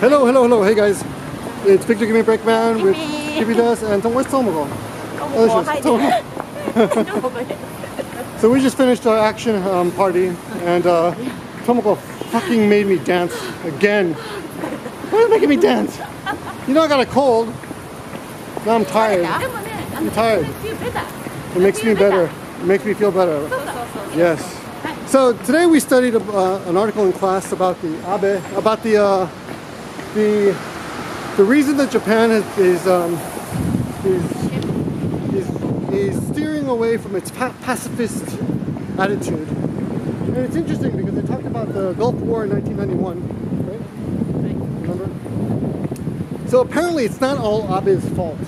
Hello. Hey guys, it's Victor gimmeabreakman with Gimme and where's Tomoko? So we just finished our action party, and Tomoko fucking made me dance again. Why are you making me dance? You know I got a cold. Now I'm tired. I'm tired. It makes me better. It makes me feel better. Yes. So today we studied an article in class about the Abe, about the reason that Japan is steering away from its pacifist attitude. And it's interesting because they talked about the Gulf War in 1991, right? Remember? So apparently it's not all Abe's fault.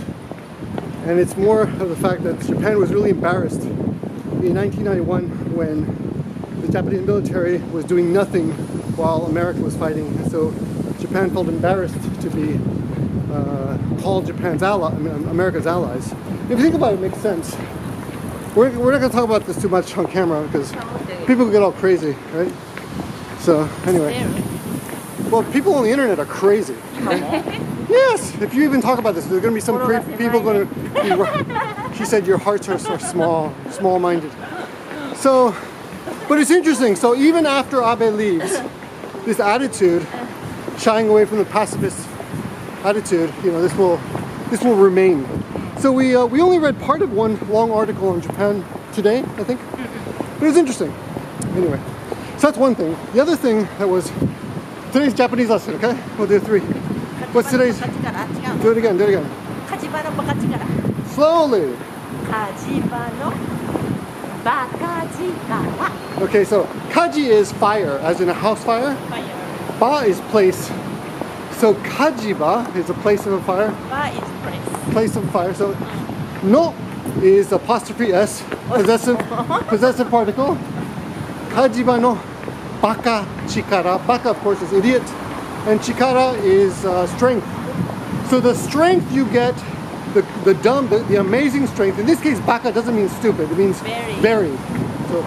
And it's more of the fact that Japan was really embarrassed in 1991 when the Japanese military was doing nothing while America was fighting. So Japan felt embarrassed to be called America's allies. If you think about it, it makes sense. We're not going to talk about this too much on camera because people get all crazy, right? So anyway, well, people on the internet are crazy. Right? Yes, if you even talk about this, there's going to be some people going to be. She said your hearts are so small-minded. So, but it's interesting. So even after Abe leaves, this attitude, shying away from the pacifist attitude, you know, this will remain. So we only read part of one long article on Japan today, I think. But it was interesting. Anyway, so that's one thing. The other thing that was today's Japanese lesson. Okay, we'll do 3. What's today's? Do it again. Slowly. Okay, so kaji is fire, as in a house fire. Ba is place. So kajiba is a place of a fire. Ba is Place of fire. So no is apostrophe s, possessive particle. Kajiba no baka chikara. Baka, of course, is idiot, and chikara is strength. So the strength you get, the amazing strength. In this case, baka doesn't mean stupid. It means very. So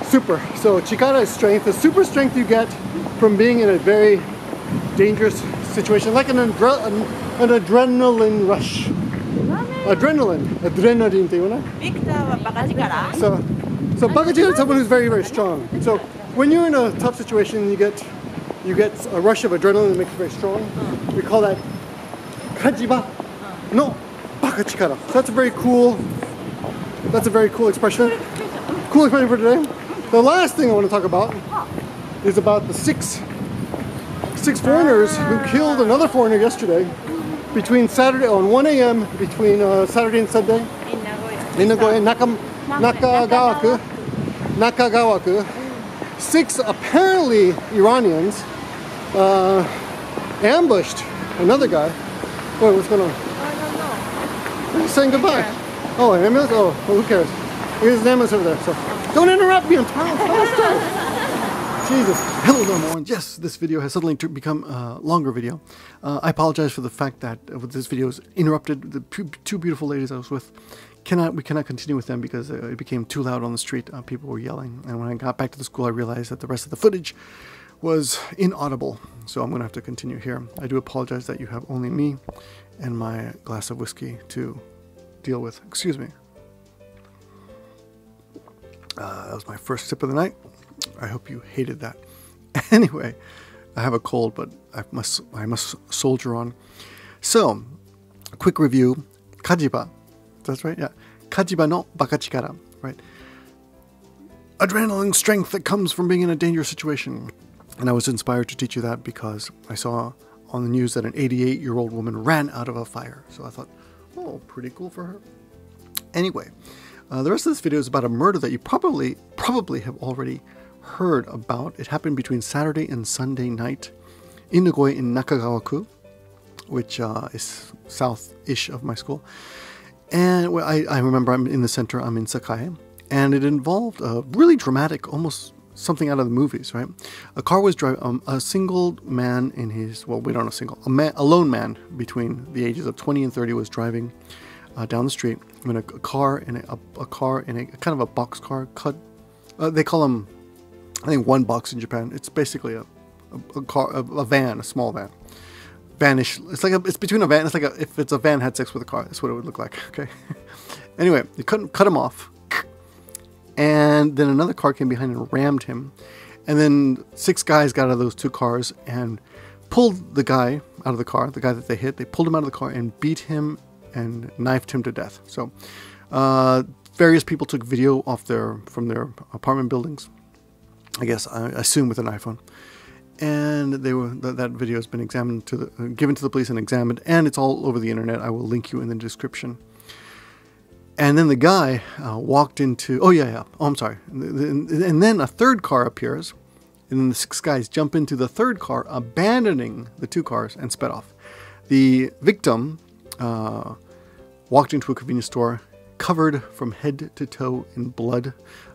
super. So chikara is strength. The super strength you get from being in a very dangerous situation, like an adrenaline rush. Adrenaline っていうね。So baka chikara is someone who's very strong. So when you're in a tough situation, you get a rush of adrenaline that makes you very strong. We call that kajiba no baka chikara. So that's a very cool expression. Cool expression for today. The last thing I want to talk about is about the six foreigners who killed another foreigner yesterday between Saturday on 1 a.m. between Saturday and Sunday in Nagoya, Nakagawaku. 6 apparently Iranians ambushed another guy. Wait, what's going on? He's saying goodbye. Oh, an ambulance? Oh, well, who cares? There's an ambulance over there. So don't interrupt me. I'm tired. Jesus. Hello, number one. Yes, this video has suddenly become a longer video. I apologize for the fact that this video is interrupted. The 2 beautiful ladies I was with, we cannot continue with them because it became too loud on the street. People were yelling. And when I got back to the school, I realized that the rest of the footage was inaudible. So I'm going to have to continue here. I do apologize that you have only me and my glass of whiskey to deal with. Excuse me. That was my first sip of the night. I hope you hated that. Anyway, I have a cold, but I must soldier on. So, a quick review. Kajiba. That's right, yeah. Kajiba no baka chikara. Right. Adrenaline strength that comes from being in a dangerous situation. And I was inspired to teach you that because I saw on the news that an 88-year-old woman ran out of a fire. So I thought, oh, pretty cool for her. Anyway, the rest of this video is about a murder that you probably have already heard about. It happened between Saturday and Sunday night in Nagoya in Nakagawaku, which is south-ish of my school. And I remember I'm in the center, I'm in Sakai, and it involved a really dramatic, almost something out of the movies, right? A car was driving, a single man in his, well, we don't know single, a lone man between the ages of 20 and 30 was driving down the street when a car in a kind of a box car they call them, I think, one box in Japan. It's basically a car, a van, a small van. vanish. It's between a van. It's like if it's a van had sex with a car. That's what it would look like. Okay. Anyway, they cut him off, and then another car came behind and rammed him, and then 6 guys got out of those 2 cars and pulled the guy out of the car. The guy that they hit, they pulled him out of the car and beat him and knifed him to death. So, various people took video from their apartment buildings. I guess I assume with an iPhone. And that video has been examined given to the police and examined, and it's all over the internet. I will link you in the description. And then the guy walked into. Oh yeah. Oh, I'm sorry. And then a 3rd car appears, and then the 6 guys jump into the 3rd car, abandoning the 2 cars, and sped off. The victim walked into a convenience store, covered from head to toe in blood.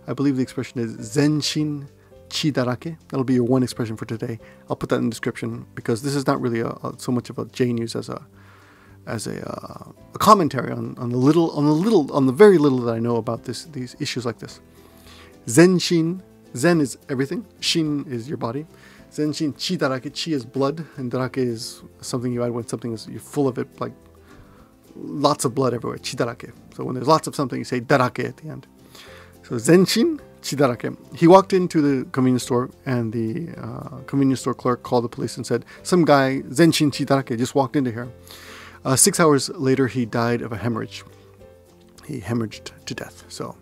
I believe the expression is zenshin chidarake. That'll be your one expression for today. I'll put that in the description because this is not really so much of a JNEWS as a commentary on the very little that I know about these issues like this. Zenshin, zen is everything, shin is your body. Zenshin chidarake, chi is blood, and darake is something you add when something is you're full of it, like lots of blood everywhere. Chidarake. So when there's lots of something, you say darake at the end. So zenshin chidarake. He walked into the convenience store, and the convenience store clerk called the police and said, some guy, zenshin chidarake, just walked into here. 6 hours later, he died of a hemorrhage. He hemorrhaged to death. So,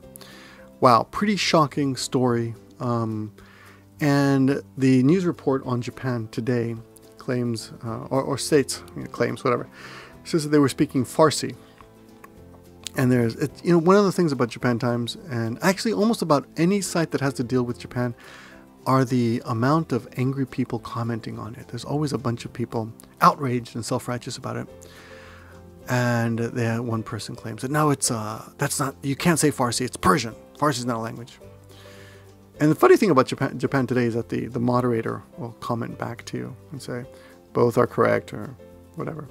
wow, pretty shocking story. And the news report on Japan today claims, or states, claims, whatever, says that they were speaking Farsi. And there's, one of the things about Japan Times, and actually almost about any site that has to deal with Japan, are the amount of angry people commenting on it. There's always a bunch of people outraged and self-righteous about it. And one person claims that no, that's not, you can't say Farsi, it's Persian. Farsi is not a language. And the funny thing about Japan today is that the moderator will comment back to you and say, both are correct or whatever.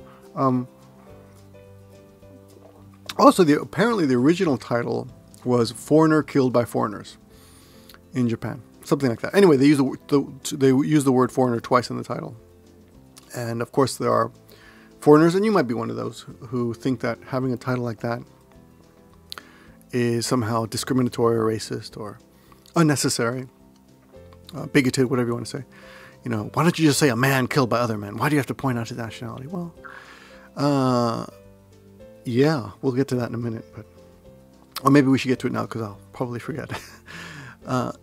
Also, apparently the original title was Foreigner Killed by Foreigners in Japan. Something like that. Anyway, they use the word foreigner twice in the title. And of course there are foreigners, and you might be one of those, who think that having a title like that is somehow discriminatory or racist or unnecessary, bigoted, whatever you want to say. Why don't you just say a man killed by other men? Why do you have to point out his nationality? Well, yeah, we'll get to that in a minute, or maybe we should get to it now because I'll probably forget. Well,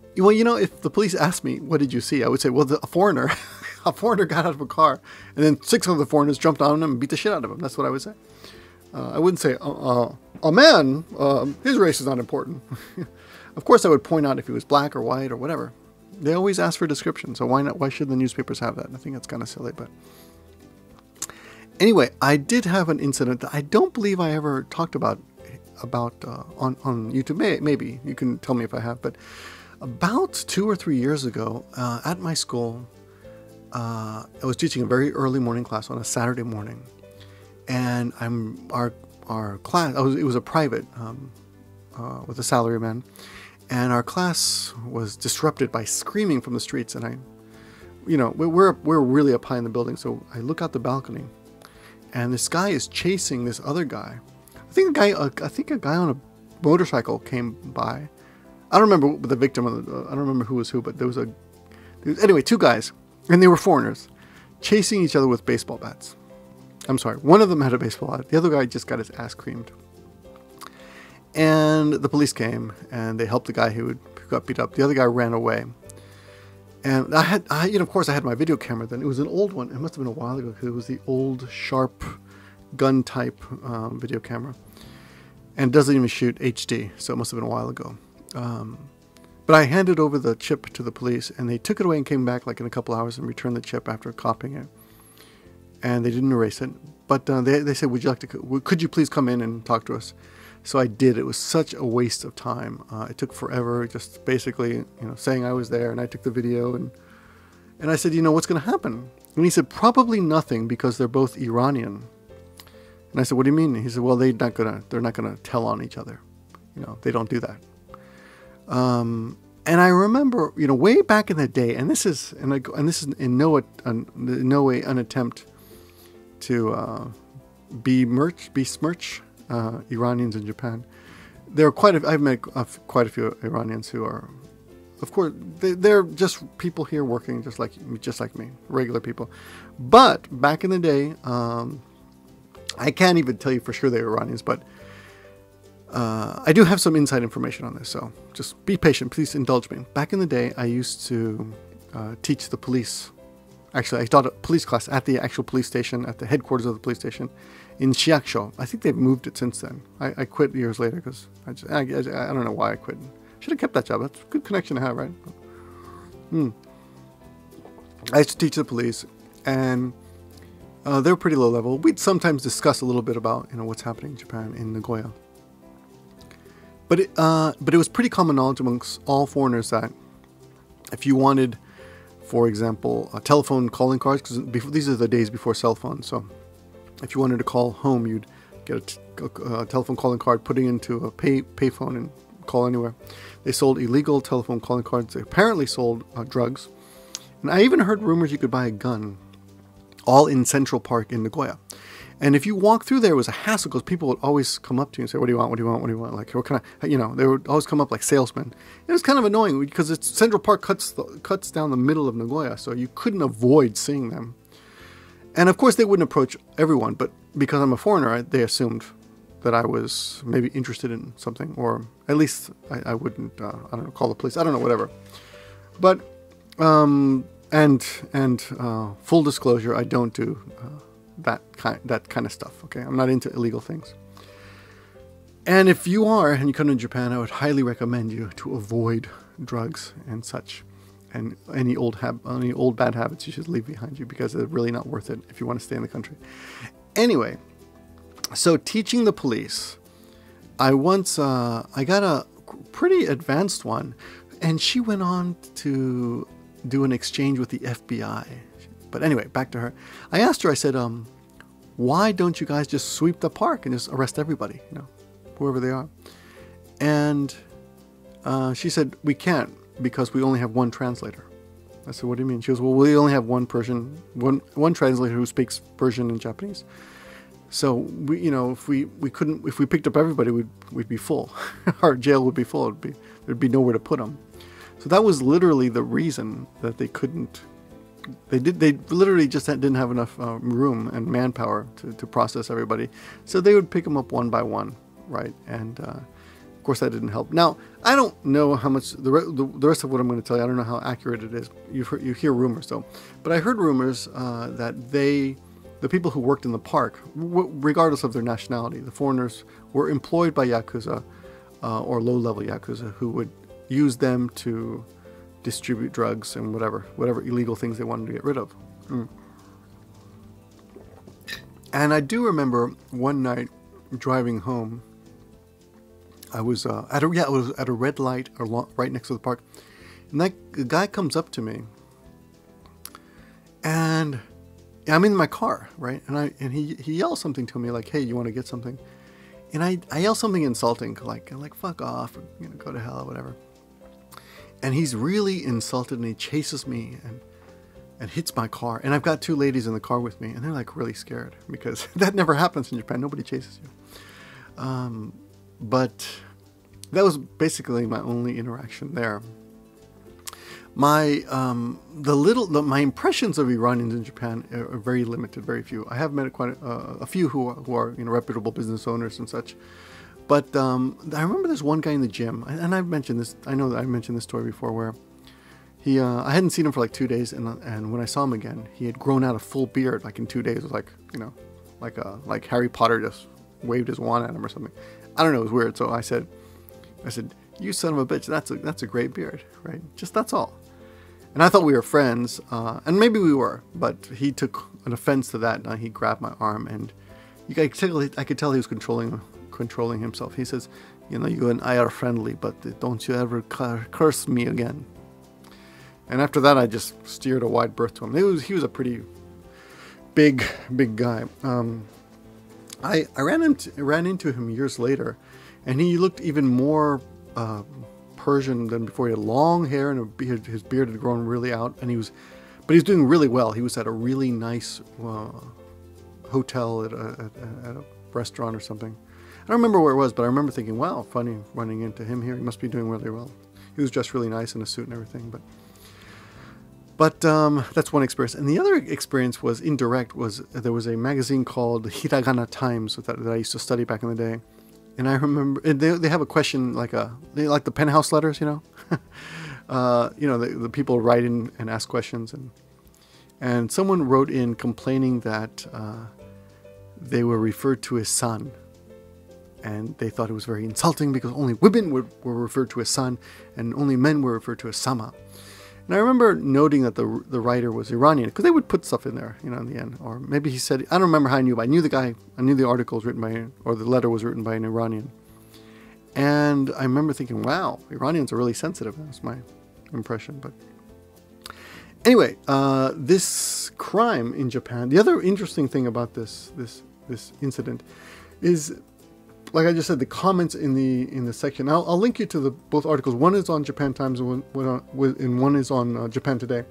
if the police asked me, what did you see? I would say, well, a foreigner got out of a car, and then 6 other foreigners jumped on him and beat the shit out of him. That's what I would say. I wouldn't say, a man, his race is not important. Of course, I would point out if he was black or white or whatever. They always ask for a description, so why not? Why should the newspapers have that? I think that's kind of silly, but anyway, I did have an incident that I don't believe I ever talked about on YouTube. Maybe you can tell me if I have, but about 2 or 3 years ago, at my school, I was teaching a very early morning class on a Saturday morning, and our class. It was a private with a salaryman, and our class was disrupted by screaming from the streets. And we're really up high in the building, so I look out the balcony, and this guy is chasing this other guy. I think a guy on a motorcycle came by. I don't remember the victim. I don't remember who was who, but there was anyway 2 guys. And they were foreigners, chasing each other with baseball bats. I'm sorry, one of them had a baseball bat. The other guy just got his ass creamed. And the police came, and they helped the guy who got beat up. The other guy ran away. And of course, I had my video camera then. It was an old one. It must have been a while ago, because it was the old, sharp, gun-type video camera. And it doesn't even shoot HD, so it must have been a while ago. But I handed over the chip to the police, and they took it away and came back like in a couple hours and returned the chip after copying it. And they didn't erase it. But they said, could you please come in and talk to us? So I did. It was such a waste of time. It took forever, just basically, saying I was there, and I took the video, and I said, what's going to happen? And he said, probably nothing, because they're both Iranian. And I said, what do you mean? He said, well, they're not gonna tell on each other. They don't do that. And I remember, way back in the day, and this is in no way an attempt to besmirch Iranians in Japan. There are I've met quite a few Iranians who are, of course, they're just people here working just like me, regular people. But back in the day, I can't even tell you for sure they're Iranians, but I do have some inside information on this, so just be patient. Please indulge me. Back in the day, I used to teach the police. Actually, I taught a police class at the actual police station, at the headquarters of the police station in Shiakusho. I think they've moved it since then. I quit years later because I don't know why I quit. Should have kept that job. That's a good connection to have, right? I used to teach the police, and they were pretty low level. We'd sometimes discuss a little bit about what's happening in Japan, in Nagoya. But it was pretty common knowledge amongst all foreigners that if you wanted, for example, telephone calling cards, because these are the days before cell phones, so if you wanted to call home, you'd get a telephone calling card, put it into a payphone and call anywhere. They sold illegal telephone calling cards. They apparently sold drugs. And I even heard rumors you could buy a gun, all in Central Park in Nagoya. And if you walk through there, it was a hassle because people would always come up to you and say, what do you want? What do you want? What do you want? Like, what kind of, they would always come up like salesmen. It was kind of annoying because Central Park cuts down the middle of Nagoya, so you couldn't avoid seeing them. And of course, they wouldn't approach everyone, but because I'm a foreigner, they assumed that I was maybe interested in something, or at least I wouldn't, I don't know, call the police. I don't know, whatever. But, full disclosure, I don't do that kind of stuff. Okay, I'm not into illegal things. And if you are and you come to Japan, I would highly recommend you to avoid drugs and such, and any old bad habits you should leave behind you because they're really not worth it if you want to stay in the country. Anyway, so teaching the police, I got a pretty advanced one, and she went on to do an exchange with the FBI. But anyway, back to her. I asked her, I said, why don't you guys just sweep the park and just arrest everybody, whoever they are? And she said, we can't because we only have one translator. I said, what do you mean? She goes, well, we only have one translator who speaks Persian and Japanese. So we, if we picked up everybody, we'd be full. Our jail would be full. There'd be nowhere to put them. So that was literally the reason that they couldn't. They literally just didn't have enough room and manpower to process everybody. So they would pick them up one by one, right? And of course that didn't help. Now I don't know how much the rest of what I'm going to tell you. I don't know how accurate it is. You hear rumors though, but I heard rumors that the people who worked in the park, regardless of their nationality, the foreigners were employed by Yakuza or low-level Yakuza who would use them to distribute drugs and whatever illegal things they wanted to get rid of. And I do remember one night driving home, I was at a red light right next to the park, and the guy comes up to me, and I'm in my car, right? And he yells something to me like, "Hey, you want to get something?" And I yell something insulting, like "Fuck off," or, "Go to hell," or whatever. And he's really insulted, and he chases me and hits my car. And I've got two ladies in the car with me, and they're like really scared because that never happens in Japan. Nobody chases you. But that was basically my only interaction there. My impressions of Iranians in Japan are very limited, very few. I have met quite a few who are reputable business owners and such. But I remember there's one guy in the gym, and I've mentioned this. I know that I've mentioned this story before, where I hadn't seen him for like 2 days, and when I saw him again, he had grown out a full beard like in 2 days. It was like Harry Potter just waved his wand at him or something. I don't know. It was weird. So I said, "You son of a bitch! That's a great beard, right? Just that's all." And I thought we were friends, and maybe we were, but he took an offense to that. And he grabbed my arm, and I could tell he was controlling himself. He says, "You and I are friendly, but don't you ever curse me again." And after that, I just steered a wide berth to him. He was a pretty big guy. I ran into him years later, and he looked even more Persian than before. He had long hair, and his beard had grown really out, but he was doing really well. He was at a really nice hotel at a restaurant or something. I don't remember where it was, but I remember thinking, wow, funny running into him here. He must be doing really well. He was dressed really nice in a suit and everything. But that's one experience. And the other experience was indirect. There was a magazine called Hiragana Times that I used to study back in the day. And I remember they have a question they like the penthouse letters, you know. The people write in and ask questions, and someone wrote in complaining that they were referred to as san, and they thought it was very insulting because only women were referred to as san, and only men were referred to as sama. And I remember noting that the writer was Iranian, because they would put stuff in there, you know, in the end. Or maybe he said, I don't remember how I knew, but I knew the article was written by, or the letter was written by an Iranian. And I remember thinking, wow, Iranians are really sensitive. That's my impression. But anyway, this crime in Japan, the other interesting thing about this incident is, like I just said, the comments in the section. I'll link you to both articles. One is on Japan Times and one is on Japan Today.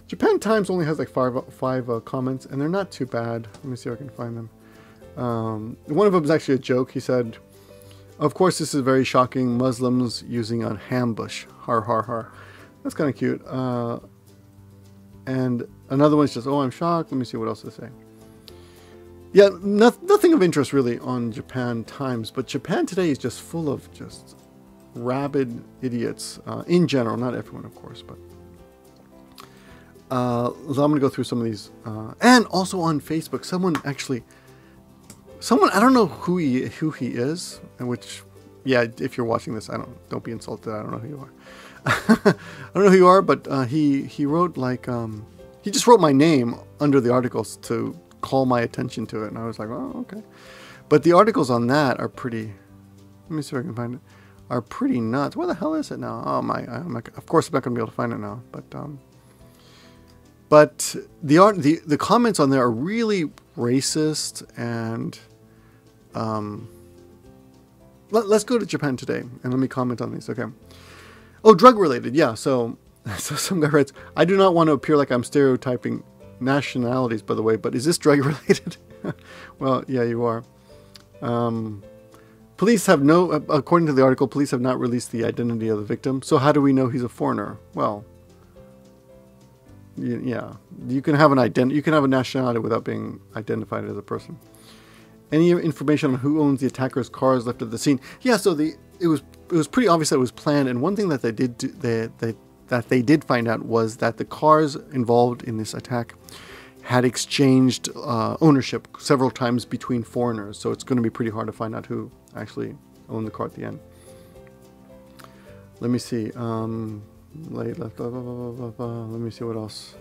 Japan Times only has like five comments, and they're not too bad. Let me see if I can find them. One of them is actually a joke. He said, "Of course, this is very shocking. Muslims using a hambush. Har har har." That's kind of cute. And another one's just, "Oh, I'm shocked." Let me see what else they say. Yeah, nothing of interest really on Japan Times, but Japan Today is just full of just rabid idiots in general, not everyone, of course, but so I'm going to go through some of these. And also on Facebook, someone, I don't know who he is, and which, yeah, if you're watching this, don't be insulted, I don't know who you are. I don't know who you are, but he wrote he just wrote my name under the articles to call my attention to it, and I was like, oh, okay. But the articles on that are pretty, let me see if I can find it, are pretty nuts. Where the hell is it now? Oh my, of course I'm not going to be able to find it now, but the comments on there are really racist, and let's go to Japan Today and let me comment on these, okay? Oh, drug related, yeah. So some guy writes, "I do not want to appear like I'm stereotyping nationalities, by the way, but is this drug related?" Well, yeah, you are. Police have according to the article, police have not released the identity of the victim. So how do we know he's a foreigner? Well, yeah, you can have you can have a nationality without being identified as a person. Any information on who owns the attacker's cars left at the scene? Yeah, so it was pretty obvious that it was planned. And one thing that they did find out was that the cars involved in this attack had exchanged ownership several times between foreigners. So it's going to be pretty hard to find out who actually owned the car at the end. Let me see. Let me see what else.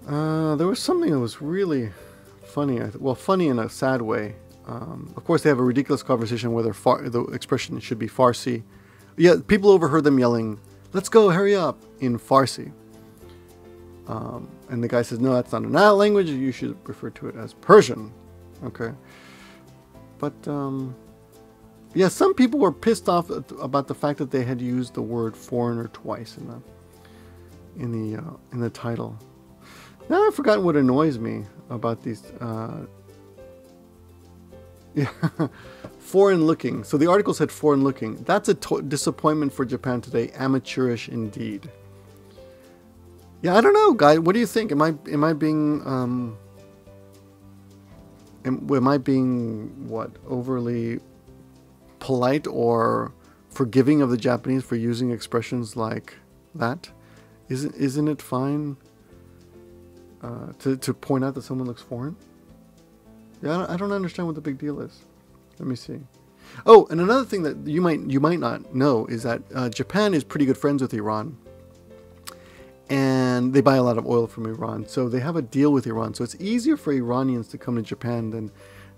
There was something that was really funny. Well, funny in a sad way. Of course, they have a ridiculous conversation whether the expression should be Farsi. Yeah, people overheard them yelling, "Let's go, hurry up," in Farsi. And the guy says, "No, that's not an language. You should refer to it as Persian." Okay. But, yeah, some people were pissed off about the fact that they had used the word foreigner twice in the title. Now I've forgotten what annoys me about these, yeah, foreign looking. So the article said foreign looking. That's a disappointment for Japan Today. Amateurish indeed. Yeah, I don't know, guy. What do you think? Am I being what, overly polite or forgiving of the Japanese for using expressions like that? Isn't it fine to point out that someone looks foreign? Yeah, I don't understand what the big deal is. Let me see. Oh, and another thing that you might not know is that Japan is pretty good friends with Iran, and they buy a lot of oil from Iran. So they have a deal with Iran. So it's easier for Iranians to come to Japan than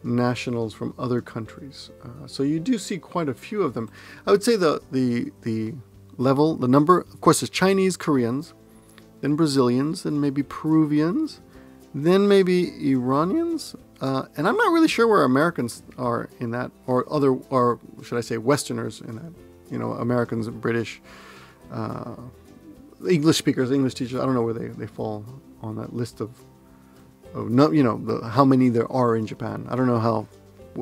nationals from other countries. So you do see quite a few of them. I would say the number, of course, is Chinese, Koreans, then Brazilians, then maybe Peruvians, then maybe Iranians, and I'm not really sure where Americans are in that, or should I say Westerners in that. You know, Americans, British, English speakers, English teachers. I don't know where they fall on that list of no, you know, how many there are in Japan. I don't know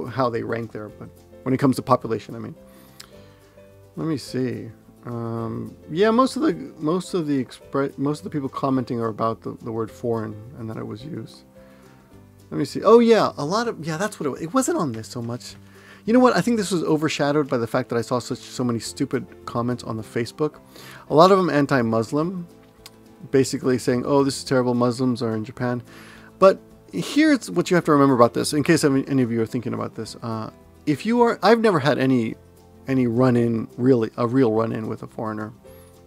how they rank there, but when it comes to population, I mean. Let me see. Yeah, most of the people commenting are about the word foreign and that it was used. Let me see. Oh yeah, that's what it wasn't on this so much. You know what? I think this was overshadowed by the fact that I saw so many stupid comments on the Facebook. A lot of them anti-Muslim, basically saying, "Oh, this is terrible. Muslims are in Japan." But here's what you have to remember about this, in case any of you are thinking about this. If you are, I've never had any run-in, really, a real run-in with a foreigner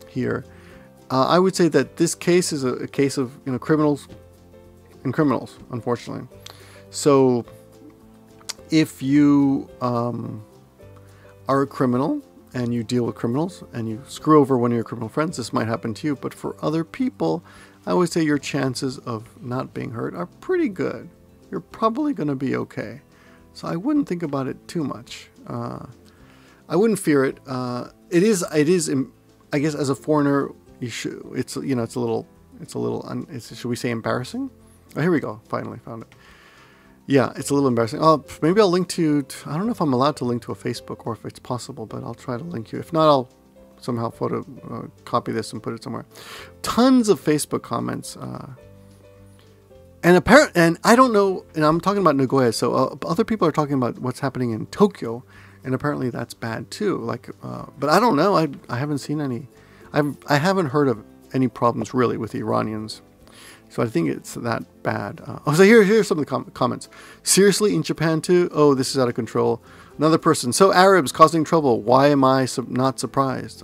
here. I would say that this case is a case of, you know, criminals and criminals, unfortunately. So if you are a criminal and you deal with criminals and you screw over one of your criminal friends, this might happen to you. But for other people, I would say your chances of not being hurt are pretty good. You're probably going to be okay. So I wouldn't think about it too much. I wouldn't fear it. It is. I guess as a foreigner, you should. It's, you know, it's a little. Should we say embarrassing? Oh, here we go. Finally found it. Yeah, it's a little embarrassing. Oh, maybe I'll link to. I don't know if I'm allowed to link to a Facebook or if it's possible, but I'll try to link you. If not, I'll somehow copy this and put it somewhere. Tons of Facebook comments. And I don't know. And I'm talking about Nagoya, so other people are talking about what's happening in Tokyo. And apparently that's bad too. Like, but I don't know. I haven't seen any. I haven't heard of any problems really with the Iranians. So I think it's that bad. So here's some of the comments. Seriously, in Japan too? Oh, this is out of control. Another person. So Arabs causing trouble. Why am I not surprised?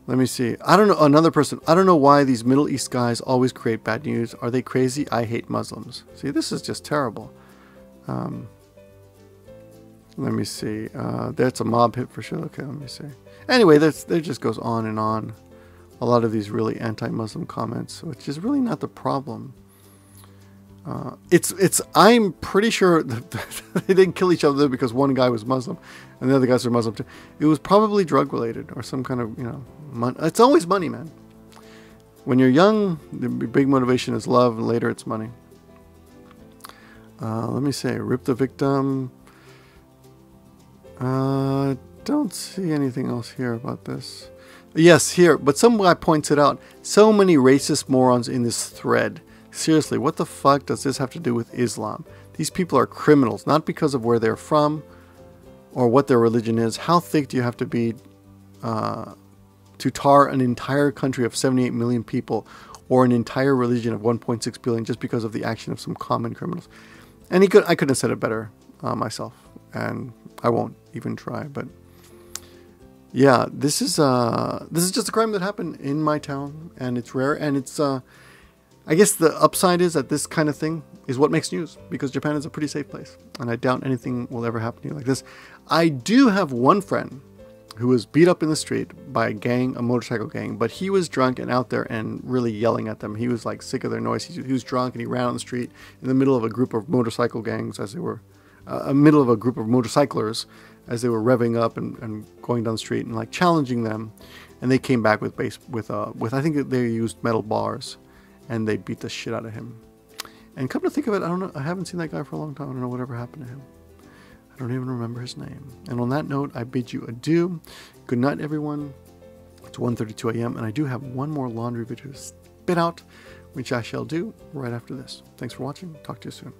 Let me see. I don't know. Another person. I don't know why these Middle East guys always create bad news. Are they crazy? I hate Muslims. See, this is just terrible. Let me see. That's a mob hit for sure. Okay, let me see. Anyway, there just goes on and on. A lot of these really anti-Muslim comments, which is really not the problem. I'm pretty sure that they didn't kill each other because one guy was Muslim and the other guys are Muslim too. It was probably drug related or some kind of, you know, it's always money, man. When you're young, the big motivation is love, and later it's money. Let me say, rip the victim. Don't see anything else here about this. Yes, here, but some guy points it out. So many racist morons in this thread. Seriously, what the fuck does this have to do with Islam? These people are criminals, not because of where they're from or what their religion is. How thick do you have to be to tar an entire country of 78 million people or an entire religion of 1.6 billion just because of the action of some common criminals? And I couldn't have said it better myself, and I won't even try. But yeah, this is just a crime that happened in my town, and it's rare, and it's I guess the upside is that this kind of thing is what makes news, because Japan is a pretty safe place, and I doubt anything will ever happen to you like this. I do have one friend who was beat up in the street by a motorcycle gang, but he was drunk and out there and really yelling at them. He was like sick of their noise. He was drunk and he ran on the street in the middle of a group of motorcycle gangs as they were, middle of a group of motorcyclers as they were revving up and going down the street and like challenging them. And they came back with I think they used metal bars, and they beat the shit out of him. And come to think of it, I don't know, I haven't seen that guy for a long time. I don't know whatever happened to him. I don't even remember his name. And on that note, I bid you adieu. Good night, everyone. It's 1:32 a.m. and I do have one more laundry video to spit out, which I shall do right after this. Thanks for watching. Talk to you soon.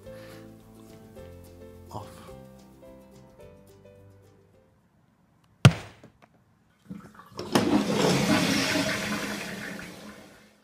Off.